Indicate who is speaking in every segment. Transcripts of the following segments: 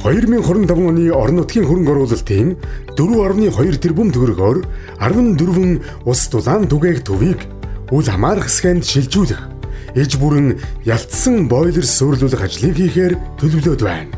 Speaker 1: 2025 оны орон нутгийн хөрөнгө оруулалтын 4.2 тэрбум төгрөгөөр 14 ус дулаан түгээх төвийг үл хамаарах схемд шилжүүлэх, иж бүрэн ялцсан бойлер суурилуулах ажлыг хийхээр төлөвлөд байна.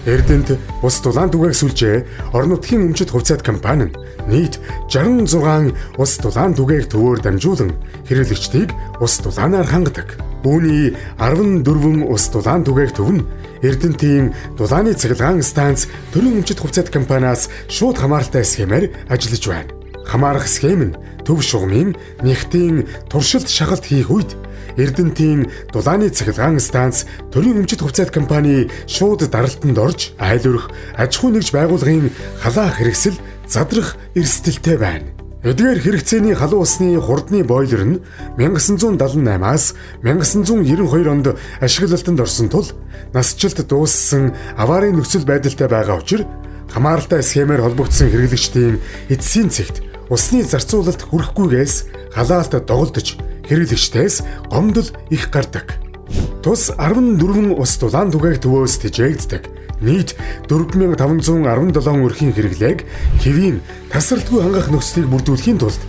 Speaker 1: Эрдэнэт ус дулаан түгээх сүлжээ орон нутгийн өмчит хувьцаат компани нь нийт 66 ус дулаан түгээх төвөөр дамжуулан хэрэглэгчдийг ус дулаанаар хангадаг. Үүний 14 ус дулаан түгээх төв нь Эрдэнэтийн дулааны цахилгаан станц төрийн өмчит хувьцаат компаниас шууд хамааралтай схемээр ажиллаж байна. Хамаарах схем нь төв шугамын нэгтийн туршилт шахалт хийх үед Эрдэнэтийн дулааны цахилгаан станц төрийн өмчит хувьцаат компани шууд даралтанд орж айл өрх аж ахуй нэгж байгууллагын халаах хэрэгсэл задрах эрсдэлтэй байна. Эдгээр хэрэгцээний халуун усны хурдны бойлер нь 1978-аас 1992 онд ашиглалтанд орсон тул насжилт дууссан аварийн нөхцөл байдалтай байгаа учраас хамааралтай схемээр холбогдсон хэрэглэгчдийн эцсийн цэгт усны зарцуулалт хүрэхгүйгээс халаалт доголдож хэрэглэгчдээс гомдол их гардаг. Тус 14 ус дулаан түгээх төвөөс тэжээгддэг нийт 4517 өрхийн хэрэглээг хэвийн тасралтгүй хангах нөхцөлийг бүрдүүлэхийн тулд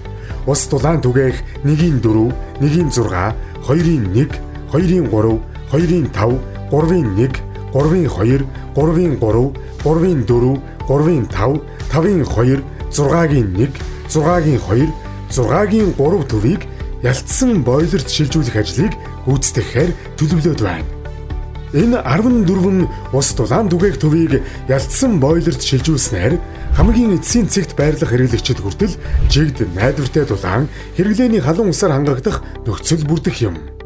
Speaker 1: ус дулаан түгээх 1-ийн 4, 1-ийн 6, 2-ийн 1, 2-ийн 3, 2-ийн 5, 3-ийн 1, 3-ийн 2, 3-ийн 3, 3-ийн 4, 3-ийн 5, 5-ийн 2, 6-гийн 1, 6-гийн 2, 6-гийн 3 төвийг ялцсан бойлерт шилжүүлэх ажлыг гүйцэтгэхээр төлөвлөд байна. Энэ 14 ус дулаан түгээх төвийг ялцсан бойлерт шилжүүлснээр хамгийн эцсийн цэгт байрлах хэрэглэгчид хүртэл жигд найдвартай дулаан хэрэглээний халуун усаар хангагдах нөхцөл бүрдэх юм.